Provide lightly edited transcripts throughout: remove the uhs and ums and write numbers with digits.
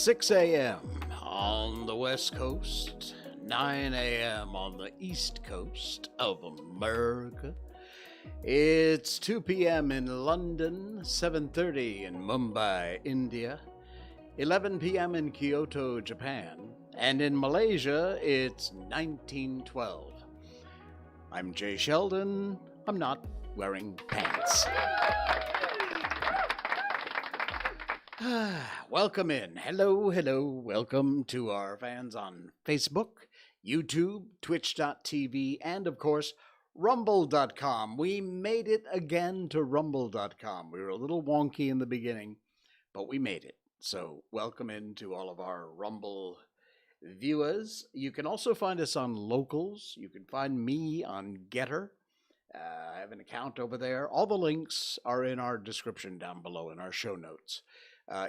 6 a.m. on the West Coast, 9 a.m. on the East Coast of America. It's 2 p.m. in London, 7:30 in Mumbai, India, 11 p.m. in Kyoto, Japan, and in Malaysia, it's 1912. I'm Jay Sheldon. I'm not wearing pants. Welcome in. Hello. Welcome to our fans on Facebook, YouTube, Twitch.tv, and of course, Rumble.com. We made it again to Rumble.com. We were a little wonky in the beginning, but we made it. So welcome in to all of our Rumble viewers. You can also find us on Locals. You can find me on Gettr. I have an account over there. All the links are in our description down below in our show notes.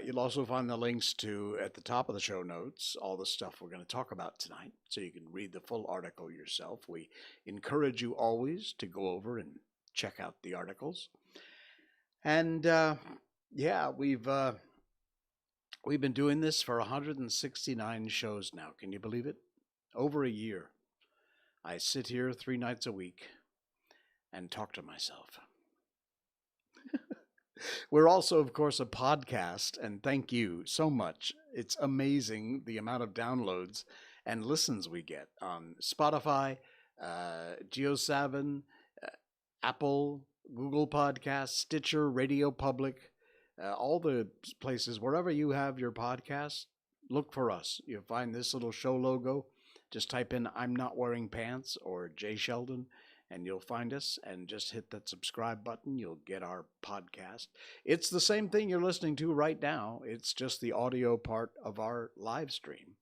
You'll also find the links to, at the top of the show notes, all the stuff we're going to talk about tonight, so you can read the full article yourself. We encourage you always to go over and check out the articles. And we've been doing this for 169 shows now. Can you believe it? Over a year. I sit here 3 nights a week and talk to myself. We're also, of course, a podcast, and thank you so much. It's amazing the amount of downloads and listens we get on Spotify, Geo7, Apple, Google Podcasts, Stitcher, Radio Public, all the places. Wherever you have your podcast, look for us. You'll find this little show logo. Just type in "I'm not wearing pants" or Jay Sheldon, and you'll find us, and just hit that subscribe button. You'll get our podcast. It's the same thing you're listening to right now. It's just the audio part of our live stream.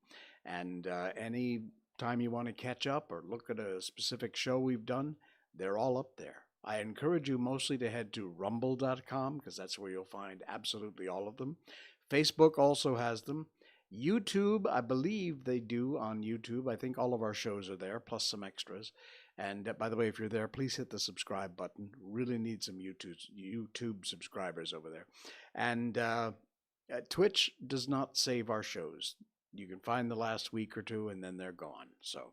And any time you want to catch up or look at a specific show we've done, they're all up there. I encourage you mostly to head to rumble.com, because that's where you'll find absolutely all of them. Facebook also has them. YouTube, I believe they do on YouTube. I think all of our shows are there, plus some extras. And by the way, if you're there, please hit the subscribe button. Really need some YouTube subscribers over there. And Twitch does not save our shows. You can find the last week or two, and then they're gone. So,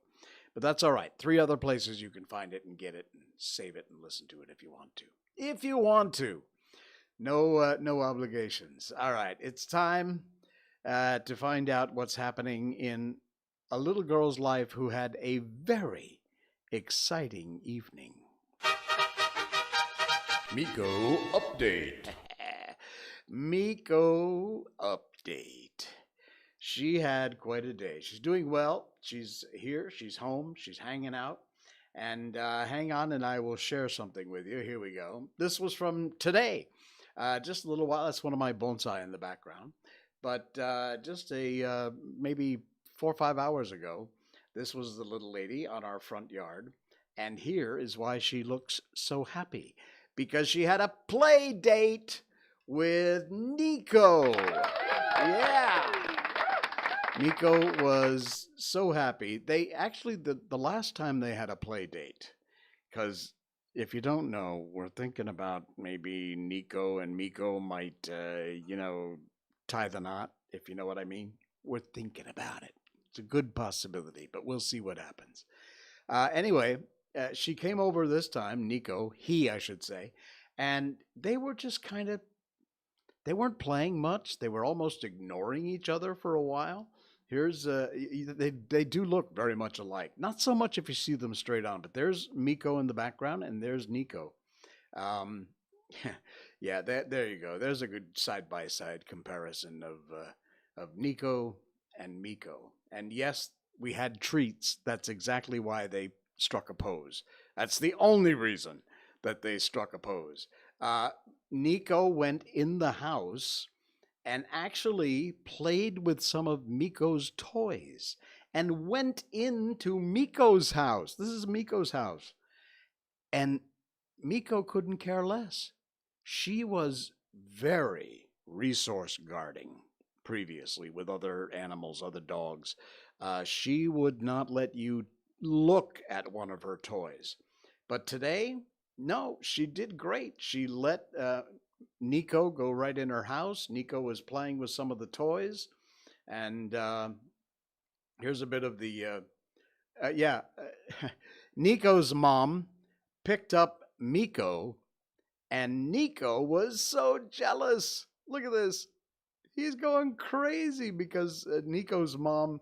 but that's all right. 3 other places you can find it and get it and save it and listen to it if you want to. If you want to. No obligations. All right, it's time to find out what's happening in a little girl's life who had a very exciting evening. Miko Update. Miko Update. She had quite a day. She's doing well. She's here. She's home. She's hanging out. And hang on, and I will share something with you. Here we go. This was from today. Just a little while. That's one of my bonsai in the background. But just maybe 4 or 5 hours ago, this was the little lady on our front yard. And here is why she looks so happy. Because she had a play date with Nico. Yeah. Nico was so happy. They actually, the last time they had a play date, because if you don't know, we're thinking about maybe Nico and Miko might, tie the knot, if you know what I mean. We're thinking about it. It's a good possibility, but we'll see what happens. Anyway, she came over this time, Nico, I should say, and they were just they weren't playing much. They were almost ignoring each other for a while. Here's they do look very much alike. Not so much if you see them straight on, but there's Miko in the background and there's Nico. Yeah, there you go. There's a good side-by-side comparison of Nico and Miko. And yes, we had treats. That's exactly why they struck a pose. That's the only reason that they struck a pose. Nico went in the house and actually played with some of Miko's toys and went into Miko's house. This is Miko's house. And Miko couldn't care less. She was very resource guarding previously with other animals, other dogs. She would not let you look at one of her toys. But today, no, she did great. She let Nico go right in her house. Nico was playing with some of the toys. And here's a bit of the, Nico's mom picked up Miko, and Nico was so jealous. Look at this. He's going crazy because Nico's mom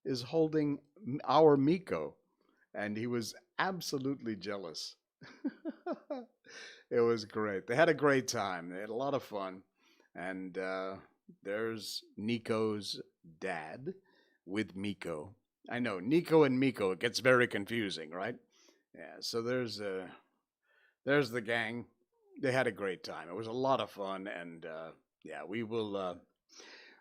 is holding our Miko, and he was absolutely jealous. It was great. They had a great time. They had a lot of fun. And there's Nico's dad with Miko. I know, Nico and Miko, it gets very confusing, right? Yeah, so there's the gang. They had a great time. It was a lot of fun, and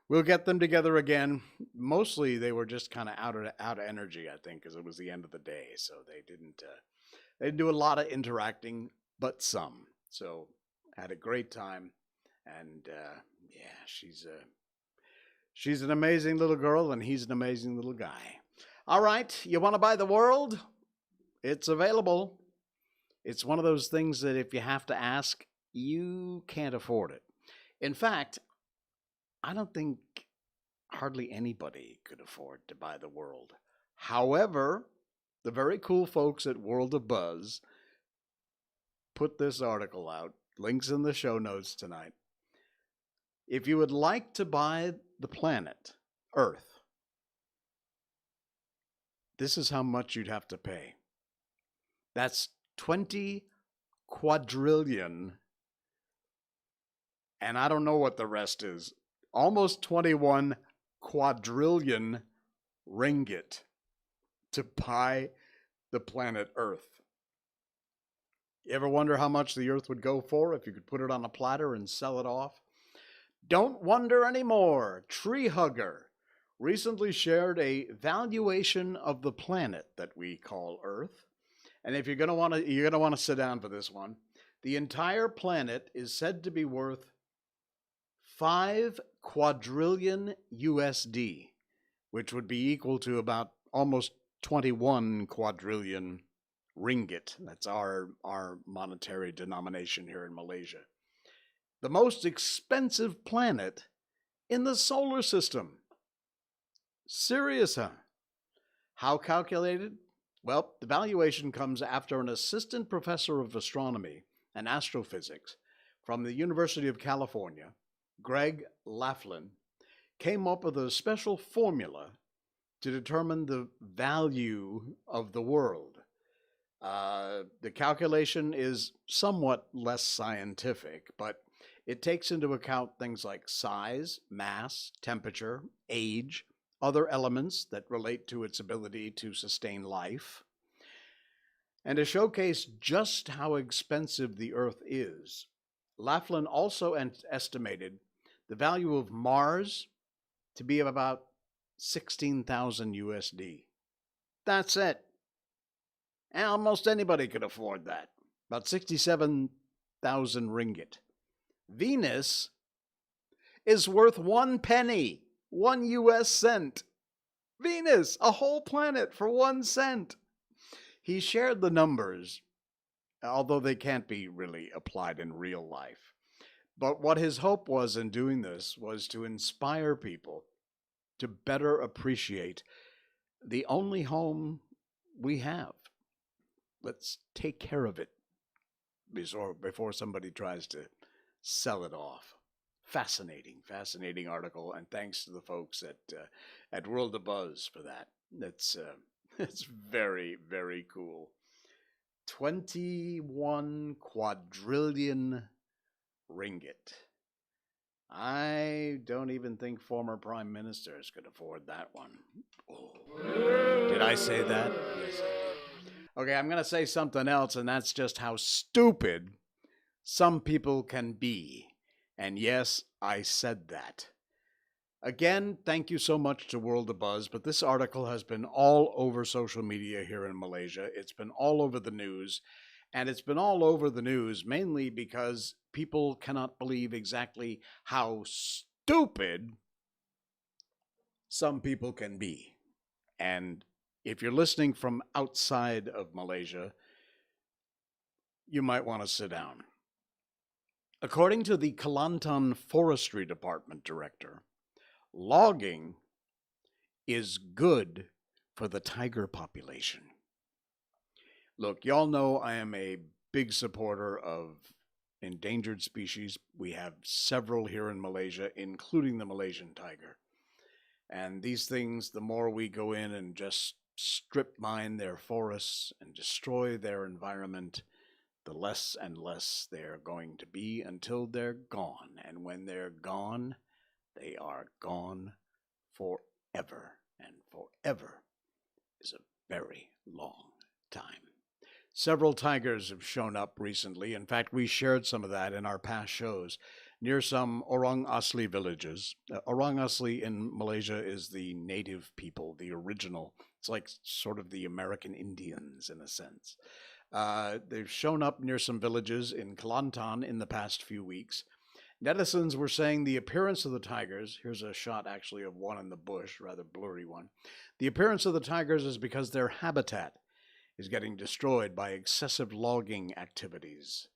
we'll get them together again. Mostly they were just kind of out of energy, I think, because it was the end of the day, so they didn't do a lot of interacting, but some. So had a great time, and she's an amazing little girl, and he's an amazing little guy. All right, you want to buy the world? It's available. It's one of those things that if you have to ask, you can't afford it. In fact, I don't think hardly anybody could afford to buy the world. However, the very cool folks at World of Buzz put this article out. Links in the show notes tonight. If you would like to buy the planet Earth, this is how much you'd have to pay. That's 20 quadrillion, and I don't know what the rest is, almost 21 quadrillion ringgit to buy the planet Earth. You ever wonder how much the Earth would go for if you could put it on a platter and sell it off? Don't wonder anymore. Tree Hugger recently shared a valuation of the planet that we call Earth. And if you're gonna want to sit down for this one. The entire planet is said to be worth 5 quadrillion USD. which would be equal to about almost 21 quadrillion ringgit. That's our monetary denomination here in Malaysia. The most expensive planet in the solar system. Serious, huh? How calculated? Well, the valuation comes after an assistant professor of astronomy and astrophysics from the University of California, Greg Laughlin, came up with a special formula to determine the value of the world. The calculation is somewhat less scientific, but it takes into account things like size, mass, temperature, age, other elements that relate to its ability to sustain life. And to showcase just how expensive the Earth is, Laughlin also estimated the value of Mars to be about 16,000 USD. That's it. And almost anybody could afford that. About 67,000 ringgit. Venus is worth 1 penny, 1 US cent. Venus, a whole planet for 1 cent. He shared the numbers, although they can't be really applied in real life. But what his hope was in doing this was to inspire people to better appreciate the only home we have. Let's take care of it before somebody tries to sell it off. Fascinating article, and thanks to the folks at World of Buzz for that. That's it's very, very cool. 21 quadrillion ringgit. I don't even think former prime ministers could afford that one. Oh. Did I say that? Yes, I did. Okay, I'm going to say something else, and that's just how stupid some people can be. And yes, I said that. Again, thank you so much to World of Buzz, but this article has been all over social media here in Malaysia. It's been all over the news, and it's been all over the news mainly because people cannot believe exactly how stupid some people can be. And if you're listening from outside of Malaysia, you might want to sit down. According to the Kelantan Forestry Department director, logging is good for the tiger population. Look, y'all know I am a big supporter of endangered species. We have several here in Malaysia, including the Malaysian tiger. And these things, the more we go in and just strip mine their forests and destroy their environment, the less and less they're going to be until they're gone. And when they're gone, they are gone forever. And forever is a very long time. Several tigers have shown up recently. In fact, we shared some of that in our past shows near some Orang Asli villages. Orang Asli in Malaysia is the native people, the original. It's like sort of the American Indians in a sense. They've shown up near some villages in Kelantan in the past few weeks. Netizens were saying the appearance of the tigers, here's a shot actually of one in the bush, rather blurry one. The appearance of the tigers is because their habitat is getting destroyed by excessive logging activities.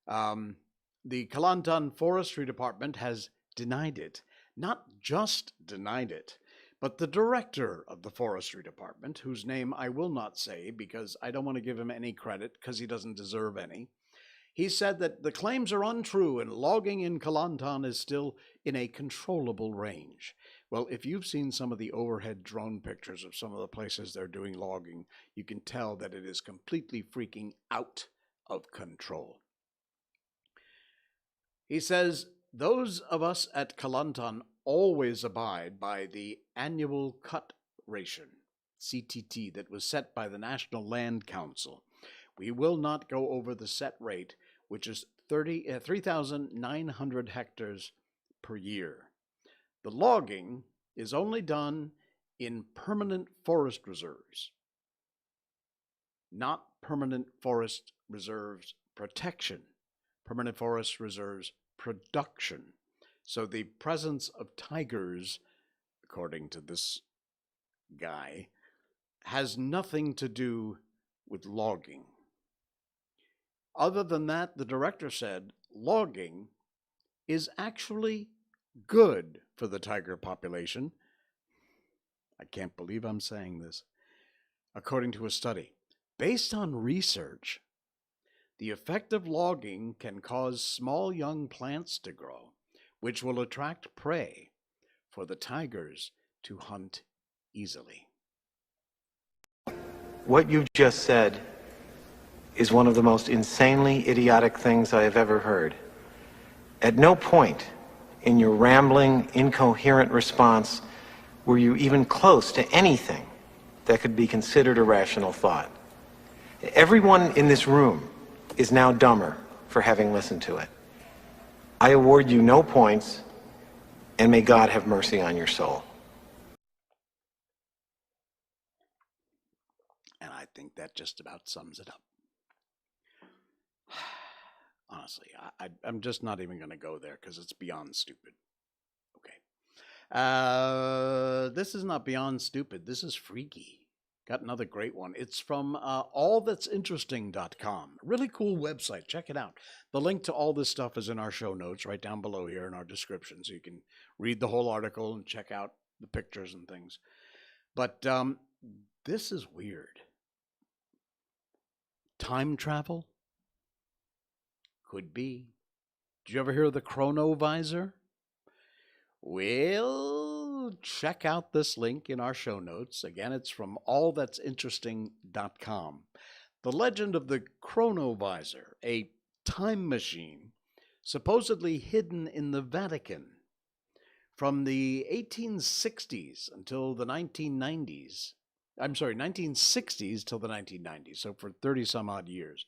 The Kelantan Forestry Department has denied it. Not just denied it, but the director of the Forestry Department, whose name I will not say because I don't want to give him any credit because he doesn't deserve any, he said that the claims are untrue and logging in Kelantan is still in a controllable range. Well, if you've seen some of the overhead drone pictures of some of the places they're doing logging, you can tell that it is completely freaking out of control. He says, those of us at Kelantan always abide by the annual cut ration, CTT, that was set by the National Land Council. We will not go over the set rate, which is 3,900 hectares per year. The logging is only done in permanent forest reserves, not permanent forest reserves protection, permanent forest reserves production. So the presence of tigers, according to this guy has nothing to do with logging. Other than that, the director said logging is actually good for the tiger population. I can't believe I'm saying this. According to a study, based on research, the effect of logging can cause small young plants to grow, which will attract prey for the tigers to hunt easily. What you've just said is one of the most insanely idiotic things I have ever heard. At no point in your rambling, incoherent response were you even close to anything that could be considered a rational thought. Everyone in this room is now dumber for having listened to it. I award you no points, and may God have mercy on your soul. And I think that just about sums it up. Honestly, I'm just not even going to go there because it's beyond stupid. Okay. This is not beyond stupid. This is freaky. Got another great one. It's from allthat'sinteresting.com. Really cool website. Check it out. The link to all this stuff is in our show notes right down below here in our description, so you can read the whole article and check out the pictures and things. But this is weird. Time travel? Could be. Did you ever hear of the chronovisor? Well, check out this link in our show notes. Again, it's from allthat'sinteresting.com. The legend of the chronovisor, a time machine supposedly hidden in the Vatican from the 1860s until the 1990s. 1960s till the 1990s, so for 30 some odd years.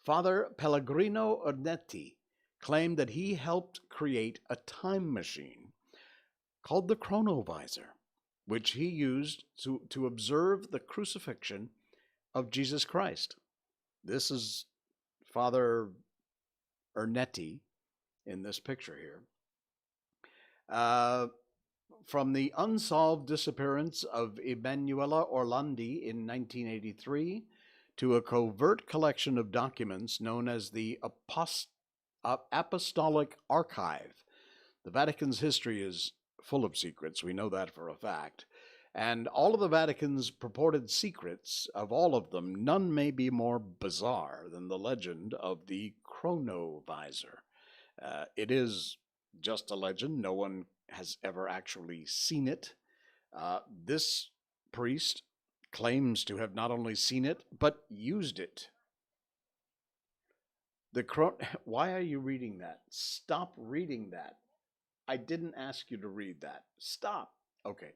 Father Pellegrino Ornetti claimed that he helped create a time machine called the chronovisor, which he used to observe the crucifixion of Jesus Christ. This is Father Ornetti in this picture here. From the unsolved disappearance of Emanuela Orlandi in 1983 to a covert collection of documents known as the Apostolic Archive. The Vatican's history is full of secrets, we know that for a fact. And all of the Vatican's purported secrets, of all of them, none may be more bizarre than the legend of the chronovisor. It is just a legend. No one has ever actually seen it. This priest claims to have not only seen it, but used it. Why are you reading that? Stop reading that. I didn't ask you to read that. Stop. Okay.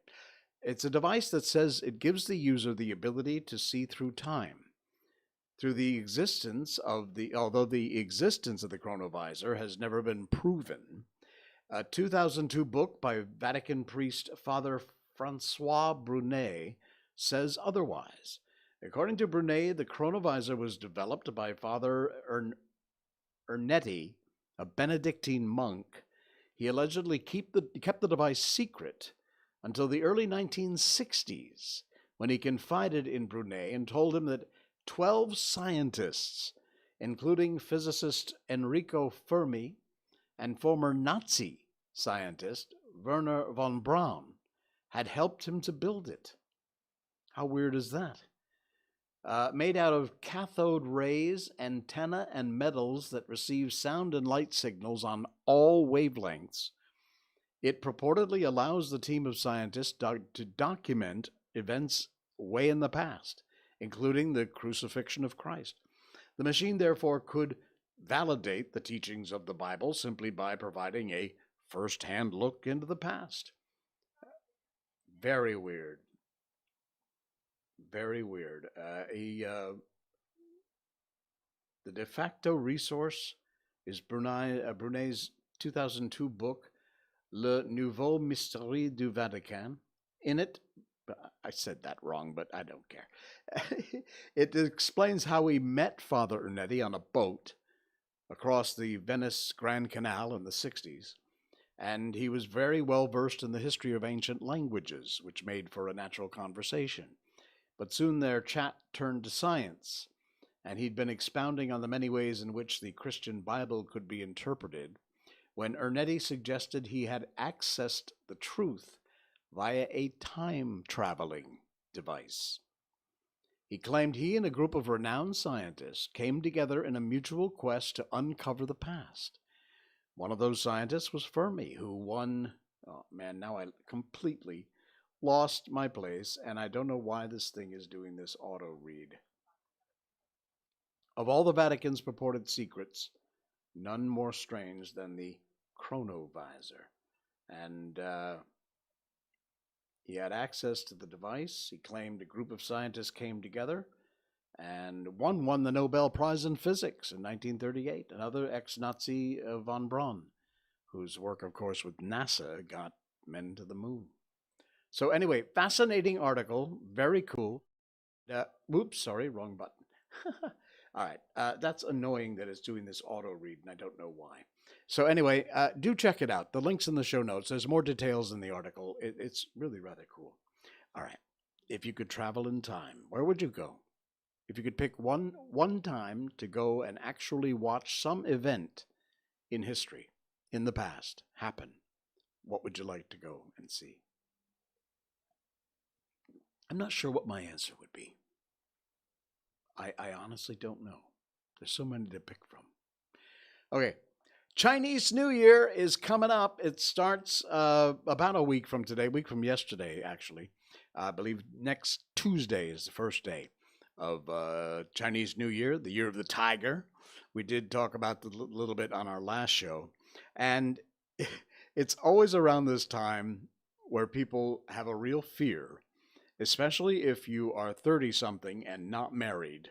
It's a device that says it gives the user the ability to see through time. Although the existence of the chronovisor has never been proven, a 2002 book by Vatican priest Father Francois Brunet says otherwise. According to Brunet, the chronovisor was developed by Father Ornetti, a Benedictine monk. He allegedly kept the device secret until the early 1960s, when he confided in Brunet and told him that 12 scientists, including physicist Enrico Fermi and former Nazi scientist Werner von Braun, had helped him to build it. How weird is that? Made out of cathode rays, antenna, and metals that receive sound and light signals on all wavelengths, it purportedly allows the team of scientists to document events way in the past, including the crucifixion of Christ. The machine, therefore, could validate the teachings of the Bible simply by providing a first-hand look into the past. Very weird. Very weird. The de facto resource is Brunet's 2002 book, Le Nouveau Mystère du Vatican. In it, I said that wrong, but I don't care. It explains how he met Father Ornetti on a boat across the Venice Grand Canal in the 60s, and he was very well versed in the history of ancient languages, which made for a natural conversation. But soon their chat turned to science, and he'd been expounding on the many ways in which the Christian Bible could be interpreted when Ernetti suggested he had accessed the truth via a time-traveling device. He claimed he and a group of renowned scientists came together in a mutual quest to uncover the past. One of those scientists was Fermi, who won... Oh man, now I completely lost my place, and I don't know why this thing is doing this auto read. Of all the Vatican's purported secrets, none more strange than the chronovisor. And he had access to the device. He claimed a group of scientists came together, and one won the Nobel Prize in Physics in 1938, another ex-Nazi von Braun, whose work, of course, with NASA got men to the moon. So anyway, fascinating article, very cool. Whoops, sorry, wrong button. All right, that's annoying that it's doing this auto read, and I don't know why. So anyway, do check it out. The link's in the show notes. There's more details in the article. It's really rather cool. All right, if you could travel in time, where would you go? If you could pick one time to go and actually watch some event in history, in the past, happen, what would you like to go and see? I'm not sure what my answer would be. I honestly don't know. There's so many to pick from. Okay, Chinese New Year is coming up. It starts about a week from today, a week from yesterday, actually. I believe next Tuesday is the first day of Chinese New Year, the Year of the Tiger. We did talk about it a little bit on our last show. And it's always around this time where people have a real fear, especially if you are 30-something and not married,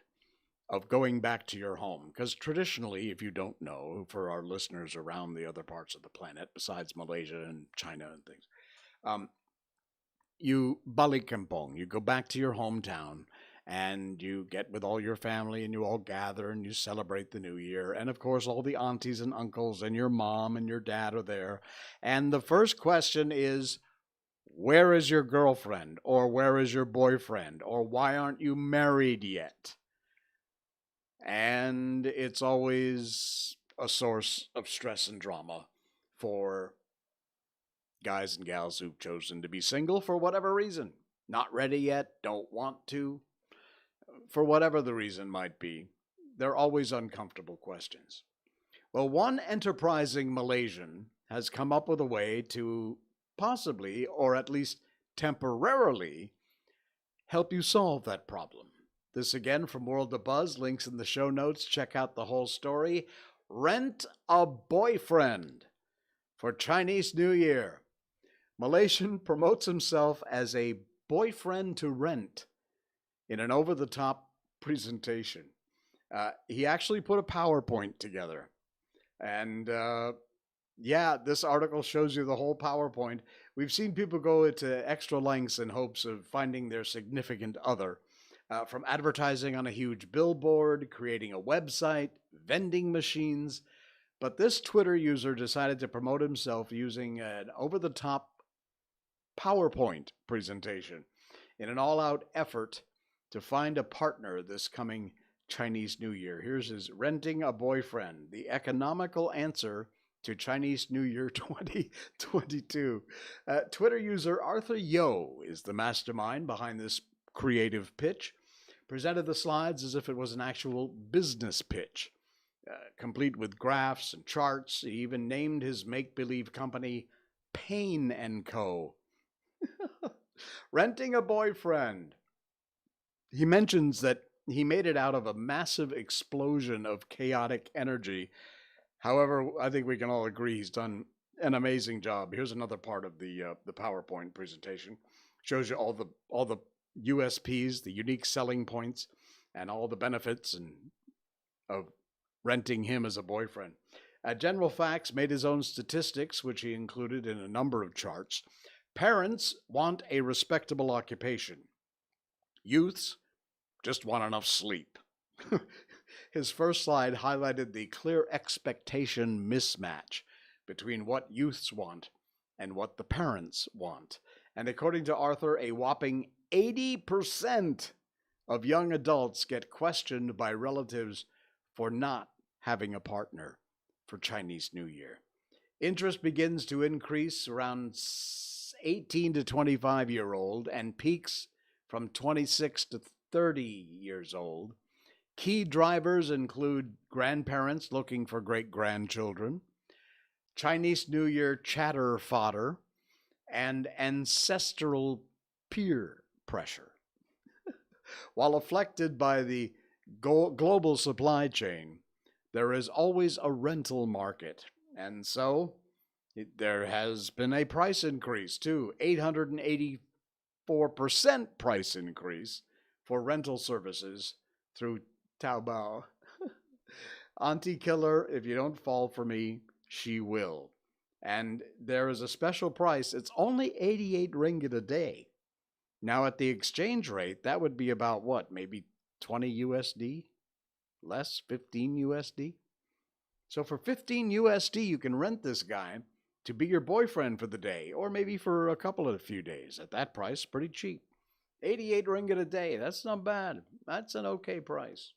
of going back to your home. Because traditionally, if you don't know, for our listeners around the other parts of the planet, besides Malaysia and China and things, you balik kampung, you go back to your hometown, and you get with all your family, and you all gather, and you celebrate the new year. And of course, all the aunties and uncles and your mom and your dad are there. And the first question is, where is your girlfriend? Or where is your boyfriend? Or why aren't you married yet? And it's always a source of stress and drama for guys and gals who've chosen to be single for whatever reason. Not ready yet, don't want to. For whatever the reason might be, they're always uncomfortable questions. Well, one enterprising Malaysian has come up with a way to possibly, or at least temporarily, help you solve that problem. This again from World of Buzz, links in the show notes. Check out the whole story. Rent a boyfriend for Chinese New Year. Malaysian promotes himself as a boyfriend to rent in an over-the-top presentation. He actually put a PowerPoint together. And yeah, this article shows you the whole PowerPoint. We've seen people go to extra lengths in hopes of finding their significant other. From advertising on a huge billboard, creating a website, vending machines. But this Twitter user decided to promote himself using an over-the-top PowerPoint presentation in an all-out effort to find a partner this coming Chinese New Year. Here's his renting a boyfriend, the economical answer to Chinese New Year 2022. Twitter user Arthur Yo is the mastermind behind this creative pitch. Presented the slides as if it was an actual business pitch, complete with graphs and charts. He even named his make-believe company Pain & Co. Renting a boyfriend. He mentions that he made it out of a massive explosion of chaotic energy. However, I think we can all agree he's done an amazing job. Here's another part of the PowerPoint presentation. Shows you all the USPs, the unique selling points, and all the benefits of renting him as a boyfriend. General Facts made his own statistics, which he included in a number of charts. Parents want a respectable occupation. Youths just want enough sleep. His first slide highlighted the clear expectation mismatch between what youths want and what the parents want. And according to Arthur, a whopping 80% of young adults get questioned by relatives for not having a partner for Chinese New Year. Interest begins to increase around 18 to 25-year-old and peaks from 26 to 30 years old. Key drivers include grandparents looking for great-grandchildren, Chinese New Year chatter fodder, and ancestral peer pressure. While afflicted by the global supply chain, there is always a rental market, and so there has been a price increase too, 884% price increase for rental services through Taobao. Auntie Killer, if you don't fall for me, she will. And there is a special price. It's only 88 ringgit a day. Now at the exchange rate, that would be about what? Maybe 20 USD? Less? 15 USD? So for 15 USD, you can rent this guy to be your boyfriend for the day, or maybe for a couple of few days. At that price, pretty cheap. 88 ringgit a day, that's not bad. That's an okay price.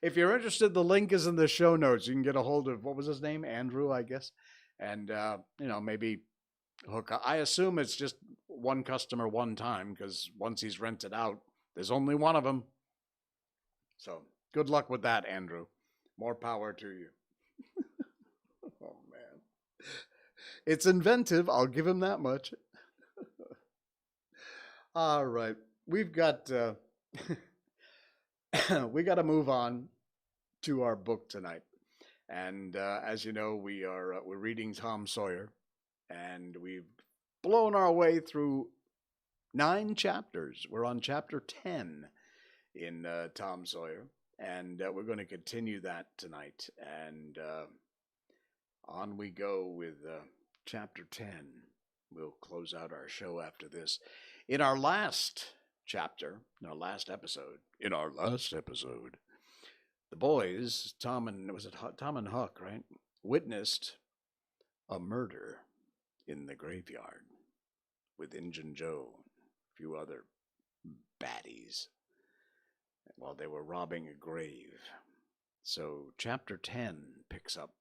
If you're interested, the link is in the show notes. You can get a hold of, what was his name? Andrew, I guess. And, maybe hook up. I assume it's just one customer one time, because once he's rented out, there's only one of them. So good luck with that, Andrew. More power to you. Oh, man. It's inventive. I'll give him that much. All right. We've got we got to move on to our book tonight. And as you know, we're reading Tom Sawyer, and we've blown our way through 9 chapters. We're on chapter 10 in Tom Sawyer. And we're going to continue that tonight. And on we go with chapter 10. We'll close out our show after this. In our last chapter, in our last episode, the boys, Tom and Huck, right, witnessed a murder in the graveyard with Injun Joe, a few other baddies, while they were robbing a grave. So chapter 10 picks up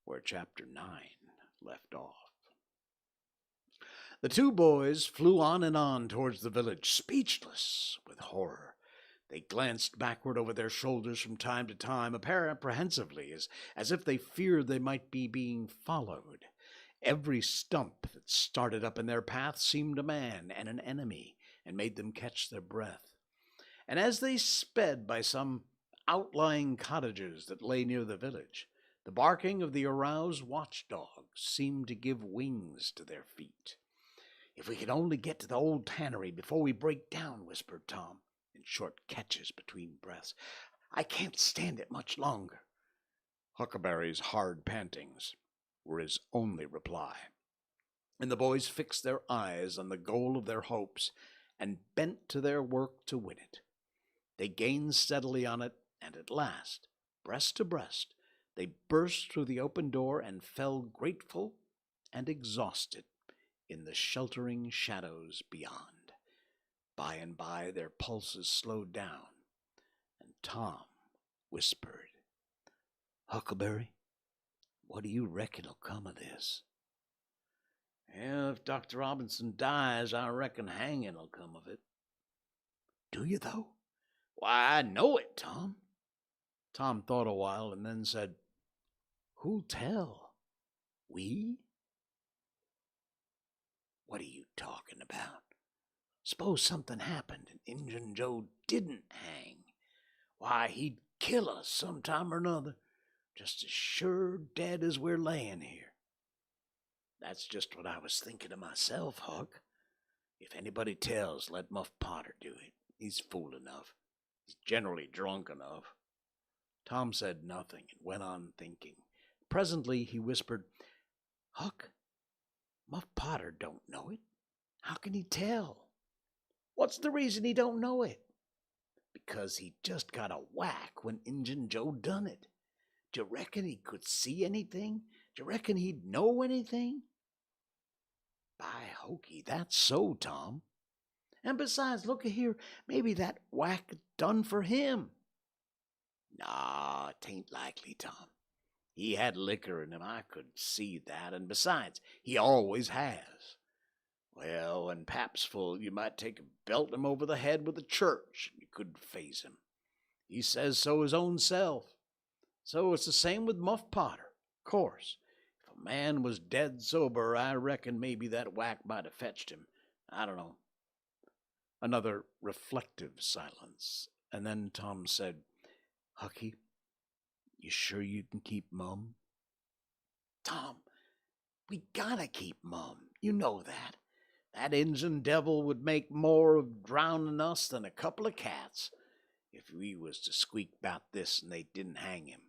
where chapter 9 left off. The 2 boys flew on and on towards the village, speechless with horror. They glanced backward over their shoulders from time to time, apprehensively, as if they feared they might be being followed. Every stump that started up in their path seemed a man and an enemy, and made them catch their breath. And as they sped by some outlying cottages that lay near the village, the barking of the aroused watchdogs seemed to give wings to their feet. "If we could only get to the old tannery before we break down," whispered Tom, in short catches between breaths. "I can't stand it much longer." Huckleberry's hard pantings were his only reply, and the boys fixed their eyes on the goal of their hopes and bent to their work to win it. They gained steadily on it, and at last, breast to breast, they burst through the open door and fell grateful and exhausted in the sheltering shadows beyond. By and by their pulses slowed down, and Tom whispered, "Huckleberry, what do you reckon'll come of this?" "Well, if Dr. Robinson dies, I reckon hanging'll come of it." "Do you, though?" "Why, I know it, Tom." Tom thought a while and then said, "Who'll tell? We?" "What are you talking about? Suppose something happened and Injun Joe didn't hang. Why, he'd kill us sometime or another, just as sure dead as we're laying here." "That's just what I was thinking of myself, Huck. If anybody tells, let Muff Potter do it. He's fool enough. He's generally drunk enough." Tom said nothing and went on thinking. Presently he whispered, "Huck, Muff Potter don't know it. How can he tell?" "What's the reason he don't know it?" "Because he just got a whack when Injun Joe done it. D'you reckon he could see anything? Do you reckon he'd know anything? By hokey, that's so, Tom. And besides, look a here, maybe that whack done for him. Nah, 'tain't likely, Tom. He had liquor in him, I could see that, and besides, he always has. Well, when Pap's full, you might take and belt him over the head with a church, and you couldn't faze him. He says so his own self. So it's the same with Muff Potter. Of course, if a man was dead sober, I reckon maybe that whack might have fetched him. I don't know. Another reflective silence, and then Tom said, Hucky, you sure you can keep mum? Tom, we gotta keep mum. You know that. That Injun devil would make more of drowning us than a couple of cats if we was to squeak about this and they didn't hang him.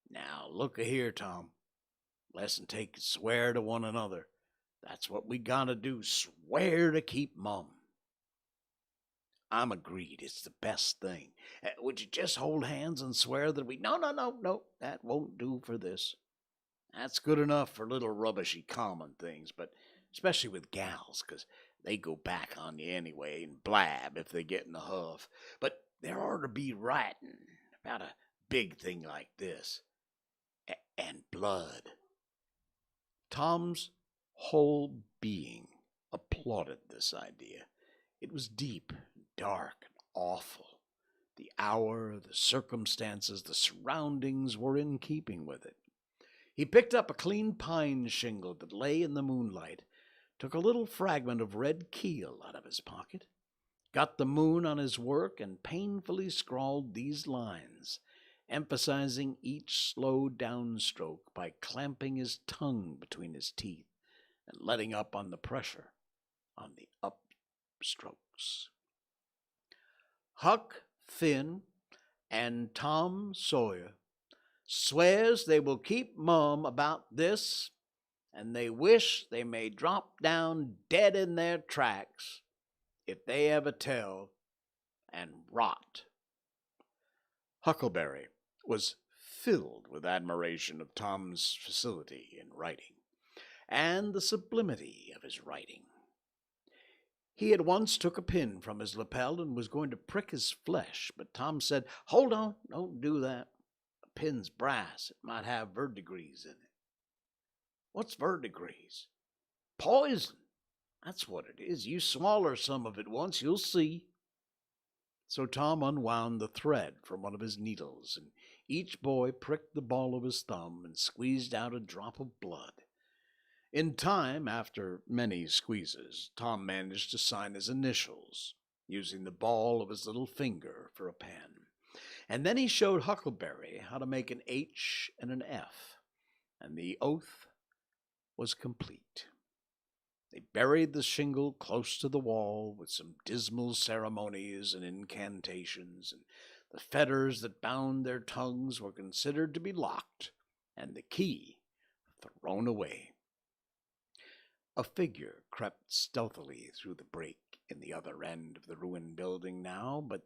Now, look a here, Tom. Less'n take and swear to one another. That's what we gotta do, swear to keep mum. I'm agreed. It's the best thing. Would you just hold hands and swear that we... No. That won't do for this. That's good enough for little rubbishy common things, but especially with gals, 'cause they go back on you anyway and blab if they get in a huff. But there ought to be writing about a big thing like this. And blood. Tom's whole being applauded this idea. It was deep, dark, and awful. The hour, the circumstances, the surroundings were in keeping with it. He picked up a clean pine shingle that lay in the moonlight, took a little fragment of red keel out of his pocket, got the moon on his work, and painfully scrawled these lines, emphasizing each slow downstroke by clamping his tongue between his teeth and letting up on the pressure on the upstrokes. Huck Finn and Tom Sawyer swears they will keep mum about this, and they wish they may drop down dead in their tracks if they ever tell, and rot. Huckleberry was filled with admiration of Tom's facility in writing, and the sublimity of his writing. He at once took a pin from his lapel and was going to prick his flesh, but Tom said, Hold on, don't do that. A pin's brass. It might have verdigris in it. What's verdigris? Poison. That's what it is. You swaller some of it once, you'll see. So Tom unwound the thread from one of his needles, and each boy pricked the ball of his thumb and squeezed out a drop of blood. In time, after many squeezes, Tom managed to sign his initials, using the ball of his little finger for a pen. And then he showed Huckleberry how to make an H and an F, and the oath was complete. They buried the shingle close to the wall with some dismal ceremonies and incantations, and the fetters that bound their tongues were considered to be locked, and the key thrown away. A figure crept stealthily through the break in the other end of the ruined building now, but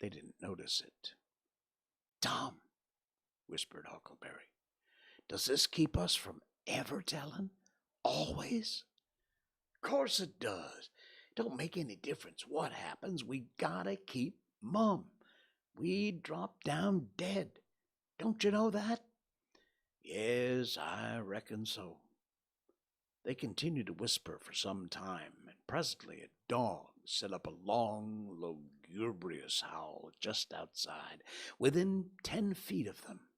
they didn't notice it. Tom, whispered Huckleberry, does this keep us from ever telling? Always? Course it does. Don't make any difference what happens. We gotta keep mum. We'd drop down dead. Don't you know that? Yes, I reckon so. They continued to whisper for some time, and presently a dog set up a long, lugubrious howl just outside, within 10 feet of them.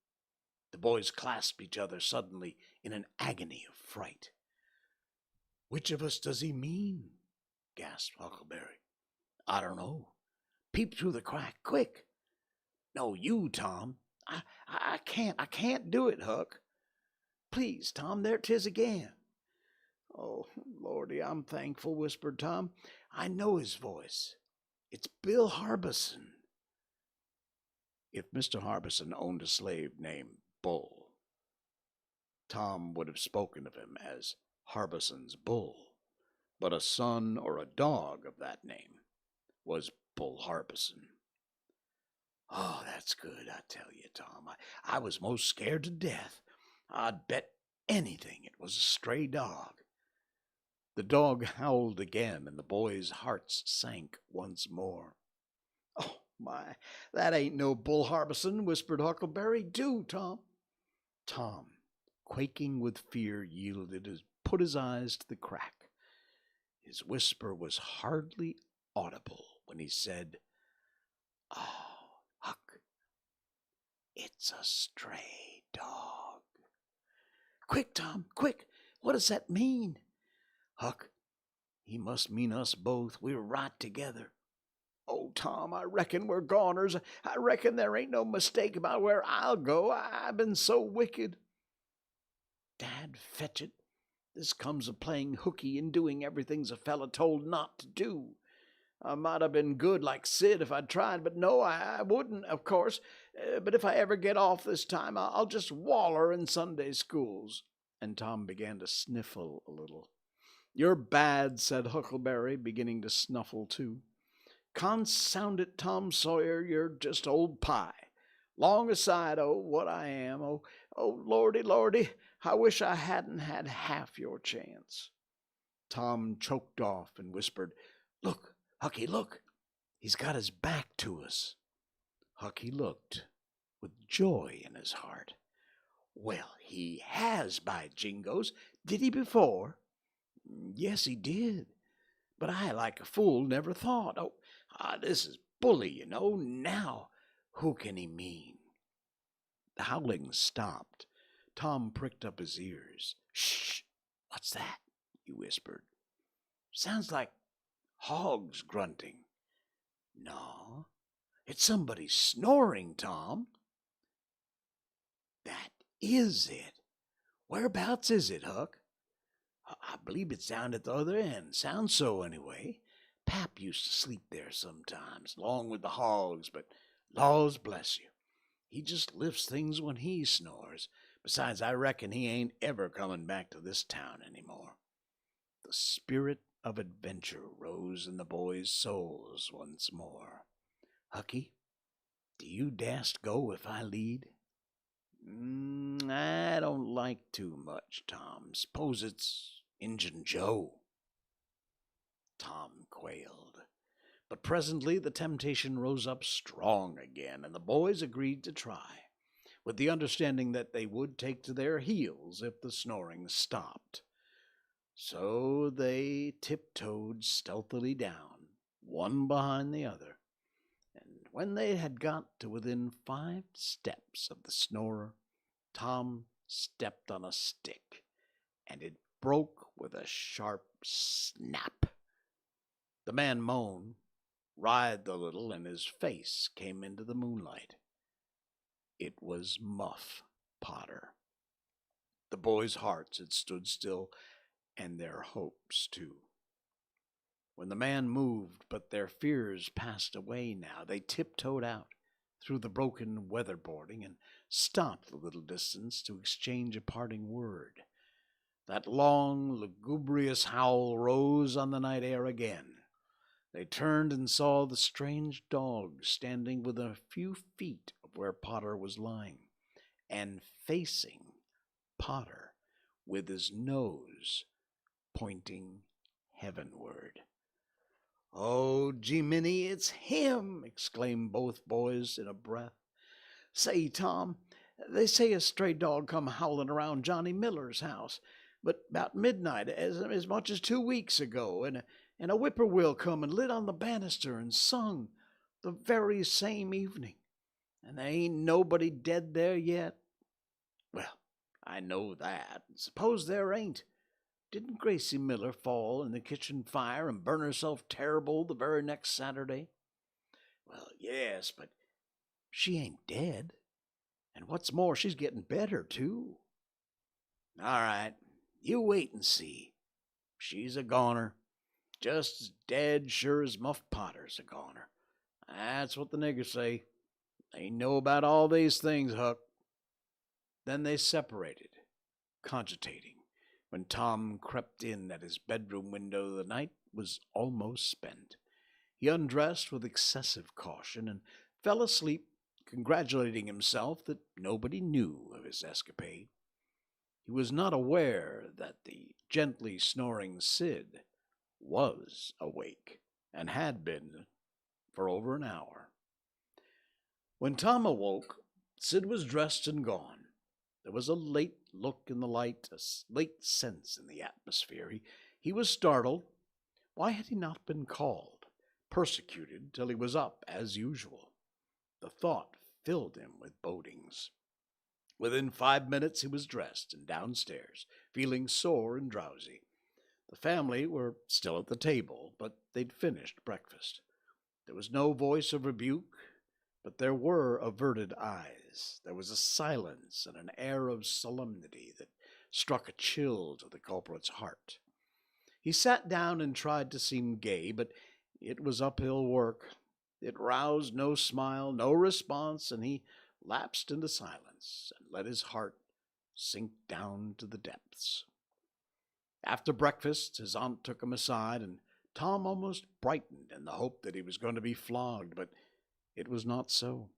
The boys clasped each other suddenly in an agony of fright. Which of us does he mean? Gasped Huckleberry. I don't know. Peep through the crack, quick. No, you, Tom. I can't do it, Huck. Please, Tom, there 'tis again. Oh, Lordy, I'm thankful, whispered Tom. I know his voice. It's Bill Harbison. If Mr. Harbison owned a slave named Bull, Tom would have spoken of him as Harbison's Bull, but a son or a dog of that name was Bull Harbison. Oh, that's good, I tell you, Tom. I was most scared to death. I'd bet anything. It was a stray dog. The dog howled again, and the boys' hearts sank once more. "Oh, my, that ain't no Bull Harbison," whispered Huckleberry. "Do, Tom." Tom, quaking with fear, put his eyes to the crack. His whisper was hardly audible when he said, "Oh, Huck, it's a stray dog." "Quick, Tom, quick! What does that mean?" "Huck, he must mean us both. We're right together." "Oh, Tom, I reckon we're goners. I reckon there ain't no mistake about where I'll go. I've been so wicked." "Dad, fetch it. This comes of playing hooky and doing everything's a feller told not to do. I might have been good like Sid if I'd tried, but no, I wouldn't, of course. But if I ever get off this time, I'll just waller in Sunday schools." And Tom began to sniffle a little. "You're bad," said Huckleberry, beginning to snuffle too. "Consound it, Tom Sawyer, you're just old pie. Long aside, oh, what I am. Oh, Lordy, Lordy, I wish I hadn't had half your chance." Tom choked off and whispered, "Look, Hucky, look. He's got his back to us." Hucky looked with joy in his heart. "Well, he has, by jingoes. Did he before?" "Yes, he did. But I, like a fool, never thought. Oh, this is bully, you know. Now, who can he mean?" The howling stopped. Tom pricked up his ears. "Shh! What's that?" he whispered. "Sounds like hogs grunting." "No, it's somebody snoring, Tom." "That is it. Whereabouts is it, Huck?" "I believe it's down at the other end. Sounds so, anyway. Pap used to sleep there sometimes, along with the hogs, but laws bless you, he just lifts things when he snores. Besides, I reckon he ain't ever coming back to this town any more." The spirit of adventure rose in the boys' souls once more. "Hucky, do you dast go if I lead?" "I don't like too much, Tom. Suppose it's Injun Joe." Tom quailed. But presently the temptation rose up strong again, and the boys agreed to try, with the understanding that they would take to their heels if the snoring stopped. So they tiptoed stealthily down, one behind the other, and when they had got to within 5 steps of the snorer, Tom stepped on a stick, and it broke with a sharp snap. The man moaned, writhed a little, and his face came into the moonlight. It was Muff Potter. The boys' hearts had stood still, and their hopes too. When the man moved, but their fears passed away now, they tiptoed out through the broken weatherboarding and stopped a little distance to exchange a parting word. That long, lugubrious howl rose on the night air again. They turned and saw the strange dog standing within a few feet of where Potter was lying, and facing Potter with his nose pointing heavenward. "Oh, Jiminy, it's him!" exclaimed both boys in a breath. "Say, Tom, they say a stray dog come howling around Johnny Miller's house, but about midnight, as much as 2 weeks ago, and a whippoorwill come and lit on the banister and sung the very same evening, and there ain't nobody dead there yet." "Well, I know that. Suppose there ain't. Didn't Gracie Miller fall in the kitchen fire and burn herself terrible the very next Saturday?" "Well, yes, but she ain't dead. And what's more, she's getting better, too." "All right, you wait and see. She's a goner. Just as dead sure as Muff Potter's a goner. That's what the niggers say. They know about all these things, Huck." Then they separated, cogitating. When Tom crept in at his bedroom window, the night was almost spent. He undressed with excessive caution and fell asleep, congratulating himself that nobody knew of his escapade. He was not aware that the gently snoring Sid was awake and had been for over an hour. When Tom awoke, Sid was dressed and gone. There was a late look in the light, a late sense in the atmosphere. He was startled. Why had he not been called, persecuted till he was up as usual? The thought filled him with bodings. Within 5 minutes he was dressed and downstairs, feeling sore and drowsy. The family were still at the table, but they'd finished breakfast. There was no voice of rebuke, but there were averted eyes. There was a silence and an air of solemnity that struck a chill to the culprit's heart. He sat down and tried to seem gay, but it was uphill work. It roused no smile, no response, and he lapsed into silence and let his heart sink down to the depths. After breakfast, his aunt took him aside, and Tom almost brightened in the hope that he was going to be flogged, but it was not so.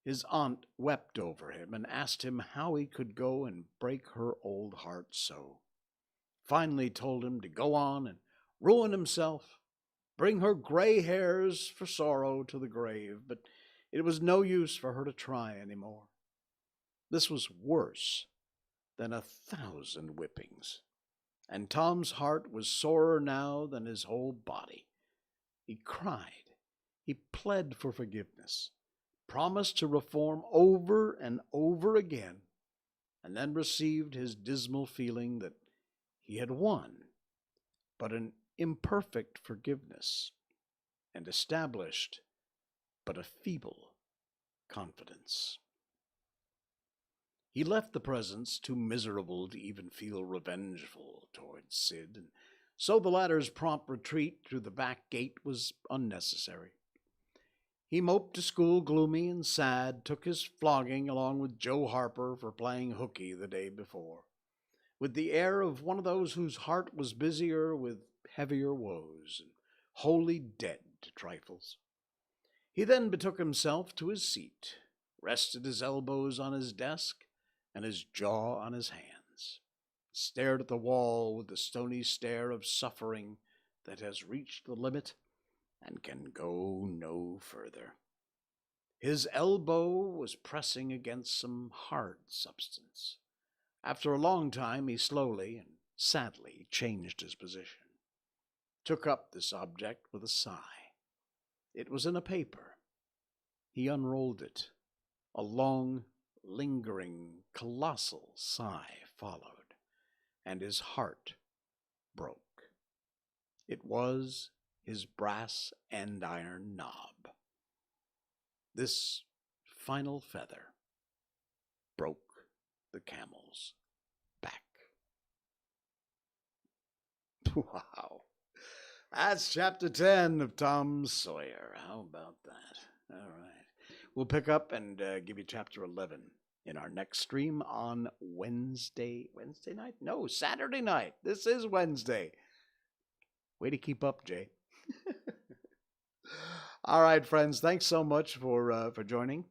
His aunt wept over him and asked him how he could go and break her old heart so. Finally told him to go on and ruin himself, bring her gray hairs for sorrow to the grave, but it was no use for her to try any more. This was worse than 1,000 whippings, and Tom's heart was sorer now than his whole body. He cried. He pled for forgiveness, promised to reform over and over again, and then received his dismal feeling that he had won, but an imperfect forgiveness, and established but a feeble confidence. He left the presence too miserable to even feel revengeful towards Sid, and so the latter's prompt retreat through the back gate was unnecessary. He moped to school gloomy and sad, took his flogging along with Joe Harper for playing hooky the day before, with the air of one of those whose heart was busier with heavier woes and wholly dead to trifles. He then betook himself to his seat, rested his elbows on his desk and his jaw on his hands, stared at the wall with the stony stare of suffering that has reached the limit and can go no further. His elbow was pressing against some hard substance. After a long time, he slowly and sadly changed his position, took up this object with a sigh. It was in a paper. He unrolled it. A long, lingering, colossal sigh followed, and his heart broke. It was his brass andiron knob. This final feather broke the camel's back. Wow. That's chapter 10 of Tom Sawyer. How about that? All right. We'll pick up and give you chapter 11 in our next stream on Wednesday. Wednesday night? No, Saturday night. This is Wednesday. Way to keep up, Jay. All right, friends. Thanks so much for joining,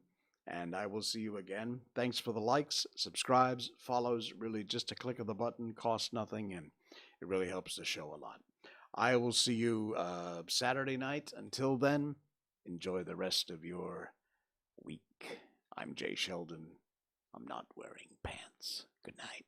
and I will see you again. Thanks for the likes, subscribes, follows. Really, just a click of the button, costs nothing, and it really helps the show a lot. I will see you Saturday night. Until then, enjoy the rest of your week. I'm Jay Sheldon. I'm not wearing pants. Good night.